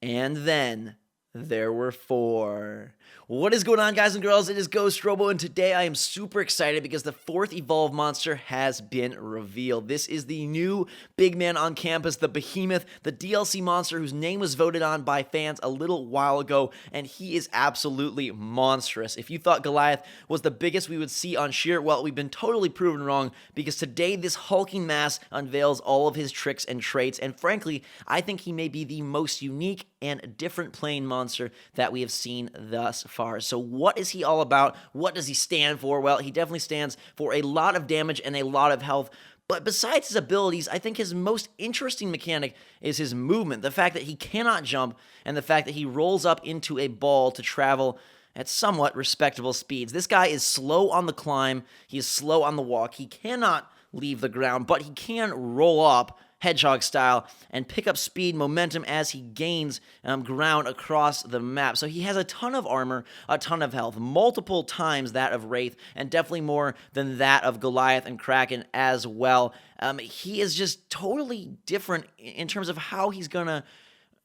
And then there were four. What is going on, guys and girls? It is GhostRobo, and today I am super excited because the fourth evolved monster has been revealed. This is the new big man on campus, the Behemoth, the DLC monster whose name was voted on by fans a little while ago, and he is absolutely monstrous. If you thought Goliath was the biggest we would see on Sheer, well, we've been totally proven wrong, because today this hulking mass unveils all of his tricks and traits, and frankly, I think he may be the most unique and different plane monster that we have seen thus far. So what is he all about? What does he stand for? Well, he definitely stands for a lot of damage and a lot of health. But besides his abilities, I think his most interesting mechanic is his movement. The fact that he cannot jump, and the fact that he rolls up into a ball to travel at somewhat respectable speeds. This guy is slow on the climb. He is slow on the walk. He cannot leave the ground, but he can roll up hedgehog style and pick up speed momentum as he gains ground across the map. So he has a ton of armor, a ton of health, multiple times that of Wraith, and definitely more than that of Goliath and Kraken as well. He is just totally different in terms of how he's gonna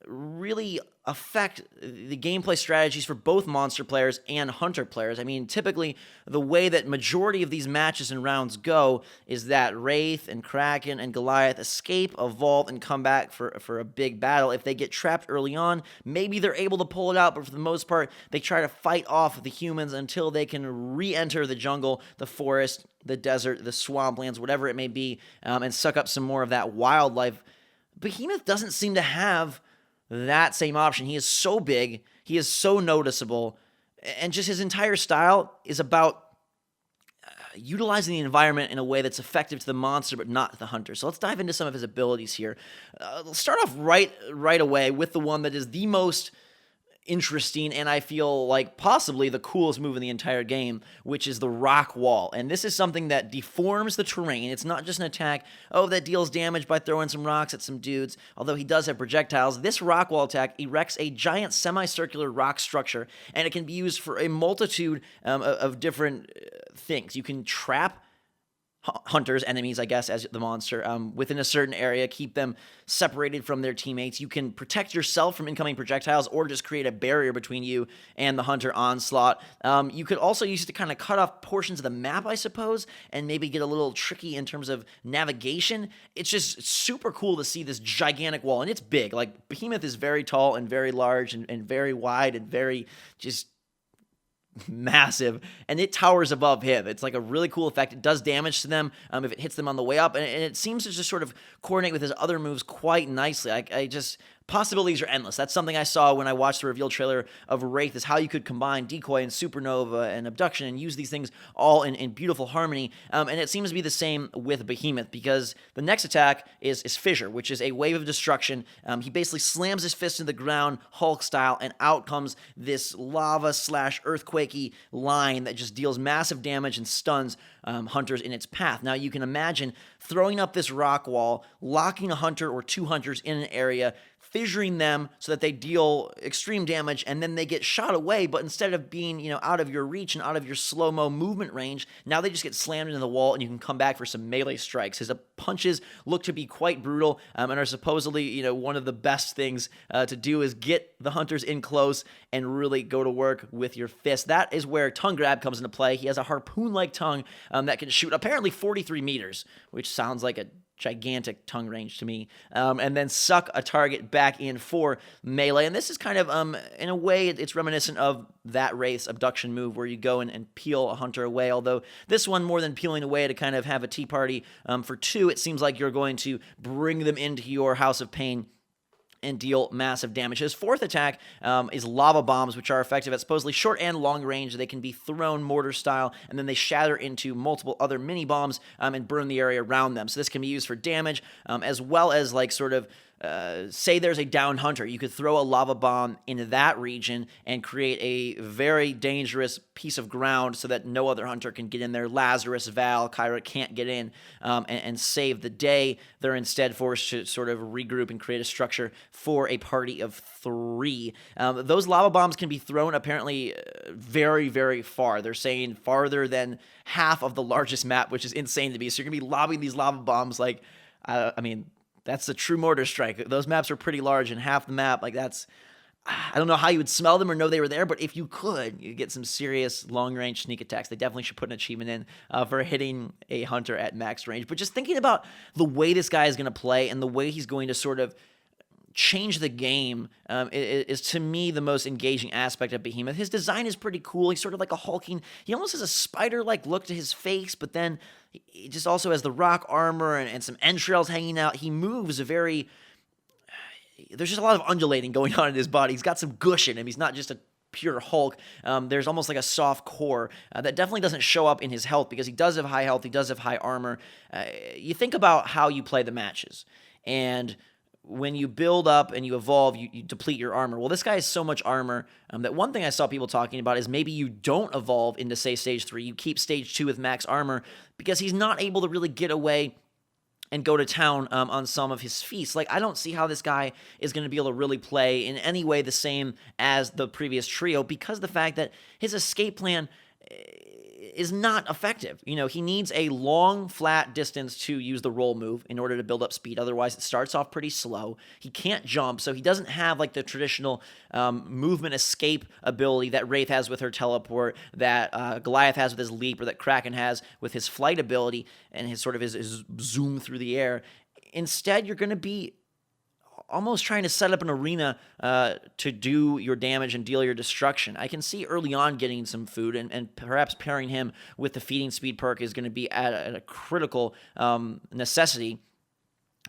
really affect the gameplay strategies for both monster players and hunter players. I mean, typically, the way that majority of these matches and rounds go is that Wraith and Kraken and Goliath escape, evolve, and come back for a big battle. If they get trapped early on, maybe they're able to pull it out, but for the most part, they try to fight off the humans until they can re-enter the jungle, the forest, the desert, the swamplands, whatever it may be, and suck up some more of that wildlife. Behemoth doesn't seem to have that same option. He is so big, he is so noticeable, and just his entire style is about utilizing the environment in a way that's effective to the monster but not the hunter. So let's dive into some of his abilities here. Let's start off right away with the one that is the most interesting, and I feel like possibly the coolest move in the entire game, which is the rock wall. And this is something that deforms the terrain. It's not just an attack, that deals damage by throwing some rocks at some dudes, although he does have projectiles. This rock wall attack erects a giant semicircular rock structure, and it can be used for a multitude of different things. You can trap hunters, enemies, I guess, as the monster, within a certain area, keep them separated from their teammates. You can protect yourself from incoming projectiles or just create a barrier between you and the hunter onslaught. You could also use it to kind of cut off portions of the map, I suppose, and maybe get a little tricky in terms of navigation. It's just super cool to see this gigantic wall, and it's big. Like, Behemoth is very tall and very large and very wide and very just massive, and it towers above him. It's like a really cool effect. It does damage to them if it hits them on the way up, and it seems to just sort of coordinate with his other moves quite nicely. I just possibilities are endless. That's something I saw when I watched the reveal trailer of Wraith, is how you could combine Decoy and Supernova and Abduction and use these things all in beautiful harmony. And it seems to be the same with Behemoth, because the next attack is Fissure, which is a wave of destruction. He basically slams his fist into the ground, Hulk style, and out comes this lava/earthquakey line that just deals massive damage and stuns hunters in its path. Now, you can imagine throwing up this rock wall, locking a hunter or two hunters in an area, fissuring them so that they deal extreme damage, and then they get shot away, but instead of being, out of your reach and out of your slow-mo movement range, now they just get slammed into the wall, and you can come back for some melee strikes. His punches look to be quite brutal, and are supposedly, one of the best things to do is get the hunters in close and really go to work with your fist. That is where tongue grab comes into play. He has a harpoon-like tongue that can shoot apparently 43 meters, which sounds like a gigantic tongue range to me, and then suck a target back in for melee. And this is kind of, in a way, it's reminiscent of that Wraith's abduction move where you go and peel a hunter away, although this one, more than peeling away to kind of have a tea party for two, it seems like you're going to bring them into your house of pain and deal massive damage. His fourth attack is lava bombs, which are effective at supposedly short and long range. They can be thrown mortar style, and then they shatter into multiple other mini bombs and burn the area around them. So this can be used for damage, as well as like sort of say there's a down hunter, you could throw a lava bomb into that region and create a very dangerous piece of ground so that no other hunter can get in there. Lazarus, Val, Kyra can't get in and save the day. They're instead forced to sort of regroup and create a structure for a party of three. Those lava bombs can be thrown apparently very, very far. They're saying farther than half of the largest map, which is insane to me. So you're going to be lobbing these lava bombs like, That's the true mortar strike. Those maps are pretty large, and half the map, like that's, I don't know how you would smell them or know they were there, but if you could, you get some serious long-range sneak attacks. They definitely should put an achievement in for hitting a hunter at max range. But just thinking about the way this guy is going to play and the way he's going to sort of change the game is to me the most engaging aspect of Behemoth. His design is pretty cool. He's sort of like a hulking, he almost has a spider-like look to his face, but then he just also has the rock armor and some entrails hanging out. He moves very, there's just a lot of undulating going on in his body. He's got some gush in him. He's not just a pure Hulk. There's almost like a soft core that definitely doesn't show up in his health, because he does have high health, he does have high armor. You think about how you play the matches, and when you build up and you evolve, you deplete your armor. Well, this guy has so much armor that one thing I saw people talking about is maybe you don't evolve into, say, Stage 3. You keep Stage 2 with max armor, because he's not able to really get away and go to town on some of his feasts. Like, I don't see how this guy is going to be able to really play in any way the same as the previous trio, because the fact that his escape plan is not effective. You know, he needs a long, flat distance to use the roll move in order to build up speed. Otherwise, it starts off pretty slow. He can't jump, so he doesn't have like the traditional movement escape ability that Wraith has with her teleport, that Goliath has with his leap, or that Kraken has with his flight ability and his sort of his zoom through the air. Instead, you're going to be almost trying to set up an arena to do your damage and deal your destruction. I can see early on getting some food, and perhaps pairing him with the feeding speed perk is going to be at a critical necessity.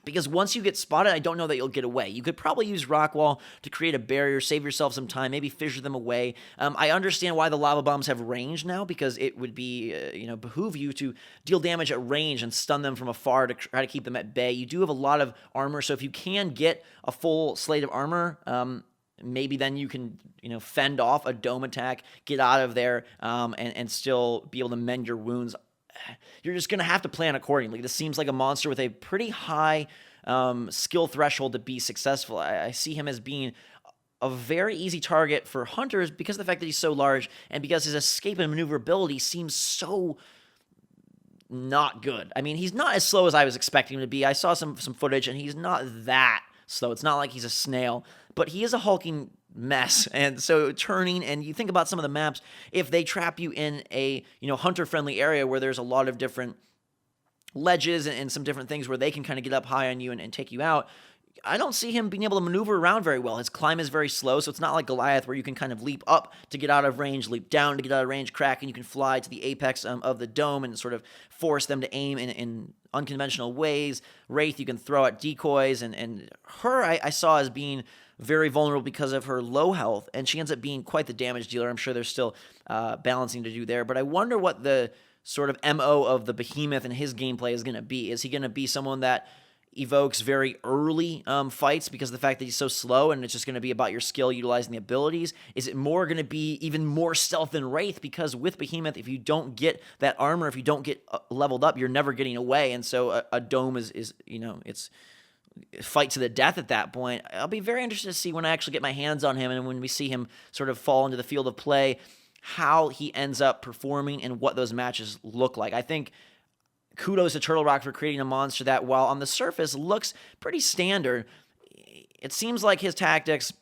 Because once you get spotted, I don't know that you'll get away. You could probably use Rock Wall to create a barrier, save yourself some time, maybe fissure them away. I understand why the lava bombs have range now, because it would be, behoove you to deal damage at range and stun them from afar to try to keep them at bay. You do have a lot of armor, so if you can get a full slate of armor, maybe then you can, fend off a dome attack, get out of there, and still be able to mend your wounds. You're just going to have to plan accordingly. This seems like a monster with a pretty high skill threshold to be successful. I see him as being a very easy target for hunters because of the fact that he's so large, and because his escape and maneuverability seems so not good. I mean, he's not as slow as I was expecting him to be. I saw some footage, and he's not that slow. It's not like he's a snail, but he is a hulking mess. And so turning, and you think about some of the maps, if they trap you in a hunter friendly area where there's a lot of different ledges and some different things where they can kind of get up high on you and take you out, I don't see him being able to maneuver around very well. His climb is very slow, so it's not like Goliath where you can kind of leap up to get out of range, leap down to get out of range, Kraken, you can fly to the apex of the dome and sort of force them to aim in unconventional ways. Wraith, you can throw out decoys, and her I saw as being very vulnerable because of her low health, and she ends up being quite the damage dealer. I'm sure there's still balancing to do there, but I wonder what the sort of MO of the Behemoth and his gameplay is going to be. Is he going to be someone that evokes very early fights because of the fact that he's so slow, and it's just going to be about your skill utilizing the abilities? Is it more going to be even more stealth than Wraith? Because with Behemoth, if you don't get that armor, if you don't get leveled up, you're never getting away, and so a dome is it's fight to the death at that point. I'll be very interested to see when I actually get my hands on him, and when we see him sort of fall into the field of play, how he ends up performing and what those matches look like. I think kudos to Turtle Rock for creating a monster that, while on the surface looks pretty standard, it seems like his tactics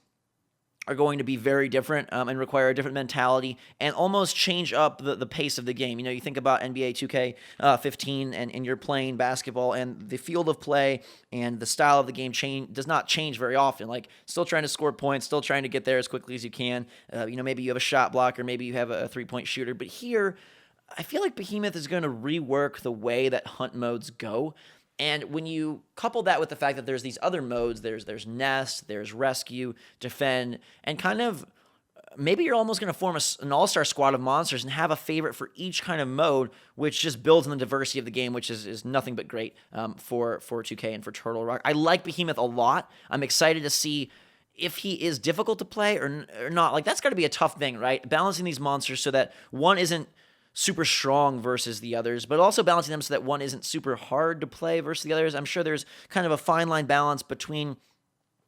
are going to be very different and require a different mentality and almost change up the pace of the game. You think about NBA 2K15 and you're playing basketball, and the field of play and the style of the game does not change very often. Like, still trying to score points, still trying to get there as quickly as you can. Maybe you have a shot blocker, maybe you have a three-point shooter, but here I feel like Behemoth is going to rework the way that hunt modes go. And when you couple that with the fact that there's these other modes, there's Nest, there's Rescue, Defend, and kind of maybe you're almost going to form an all-star squad of monsters and have a favorite for each kind of mode, which just builds on the diversity of the game, which is nothing but great for 2K and for Turtle Rock. I like Behemoth a lot. I'm excited to see if he is difficult to play or not. Like, that's got to be a tough thing, right? Balancing these monsters so that one isn't super strong versus the others, but also balancing them so that one isn't super hard to play versus the others. I'm sure there's kind of a fine line balance between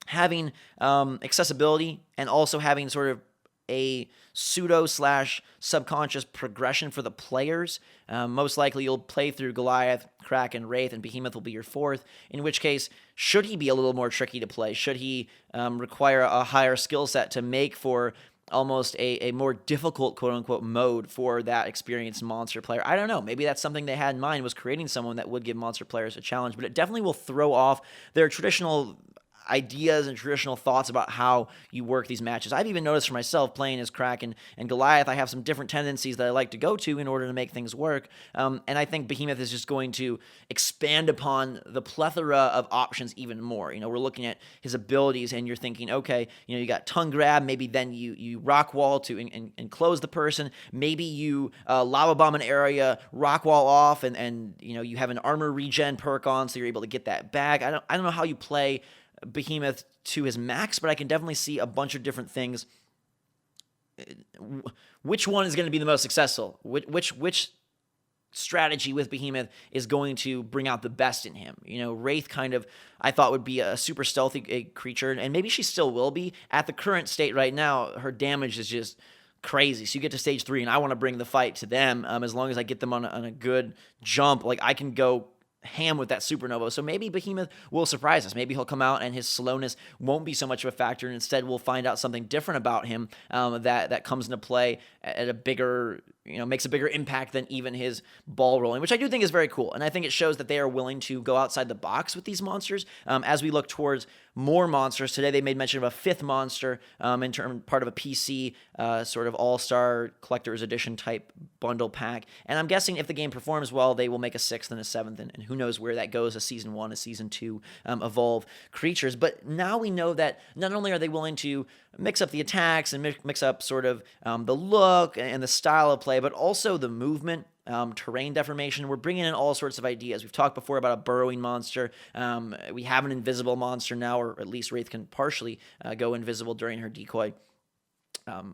having accessibility and also having sort of a pseudo/subconscious progression for the players. Most likely you'll play through Goliath, Kraken, Wraith, and Behemoth will be your fourth, in which case, should he be a little more tricky to play? Should he require a higher skill set to make for almost a more difficult quote-unquote mode for that experienced monster player? I don't know. Maybe that's something they had in mind, was creating someone that would give monster players a challenge, but it definitely will throw off their traditional ideas and traditional thoughts about how you work these matches. I've even noticed for myself, playing as Kraken and Goliath, I have some different tendencies that I like to go to in order to make things work. And I think Behemoth is just going to expand upon the plethora of options even more. We're looking at his abilities, and you're thinking, okay, you got tongue grab, maybe then you rock wall to enclose the person, maybe you lava bomb an area, rock wall off, and you have an armor regen perk on, so you're able to get that back. I don't know how you play Behemoth to his max, but I can definitely see a bunch of different things. Which one is going to be the most successful? Which strategy with Behemoth is going to bring out the best in him? Wraith kind of, I thought, would be a super stealthy creature, and maybe she still will be. At the current state right now, her damage is just crazy. So you get to stage 3, and I want to bring the fight to them. As long as I get them on a good jump, like I can go ham with that supernova. So maybe Behemoth will surprise us. Maybe he'll come out and his slowness won't be so much of a factor, and instead we'll find out something different about him that comes into play at a bigger, makes a bigger impact than even his ball rolling, which I do think is very cool. And I think it shows that they are willing to go outside the box with these monsters. As we look towards more monsters, today they made mention of a 5th monster part of a PC sort of all-star collector's edition type bundle pack. And I'm guessing if the game performs well, they will make a 6th and a 7th, and who knows where that goes, a Season 1, a Season 2 evolve creatures. But now we know that not only are they willing to mix up the attacks and mix up sort of the look and the style of play, but also the movement, terrain deformation. We're bringing in all sorts of ideas. We've talked before about a burrowing monster. We have an invisible monster now, or at least Wraith can partially go invisible during her decoy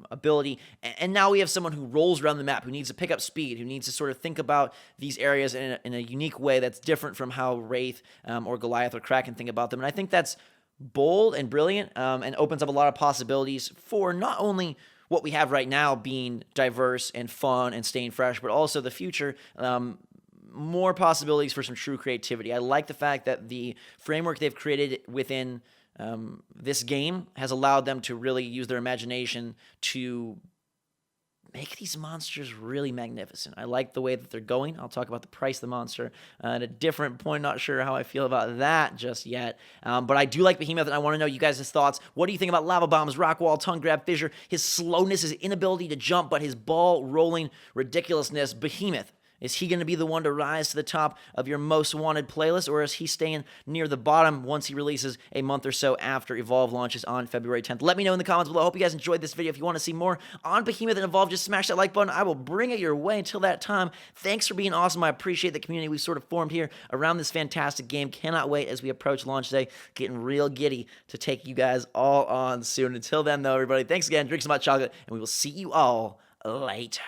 ability. And now we have someone who rolls around the map, who needs to pick up speed, who needs to sort of think about these areas in a unique way that's different from how Wraith or Goliath or Kraken think about them. And I think that's bold and brilliant, and opens up a lot of possibilities for not only what we have right now being diverse and fun and staying fresh, but also the future, more possibilities for some true creativity. I like the fact that the framework they've created within this game has allowed them to really use their imagination to make these monsters really magnificent. I like the way that they're going. I'll talk about the price of the monster at a different point. Not sure how I feel about that just yet. But I do like Behemoth, and I want to know you guys' thoughts. What do you think about lava bombs, rock wall, tongue grab, fissure, his slowness, his inability to jump, but his ball rolling ridiculousness? Behemoth, is he going to be the one to rise to the top of your most wanted playlist, or is he staying near the bottom once he releases a month or so after Evolve launches on February 10th? Let me know in the comments below. I hope you guys enjoyed this video. If you want to see more on Behemoth and Evolve, just smash that like button. I will bring it your way. Until that time, thanks for being awesome. I appreciate the community we've sort of formed here around this fantastic game. Cannot wait as we approach launch day. Getting real giddy to take you guys all on soon. Until then, though, everybody, thanks again. Drink some hot chocolate, and we will see you all later.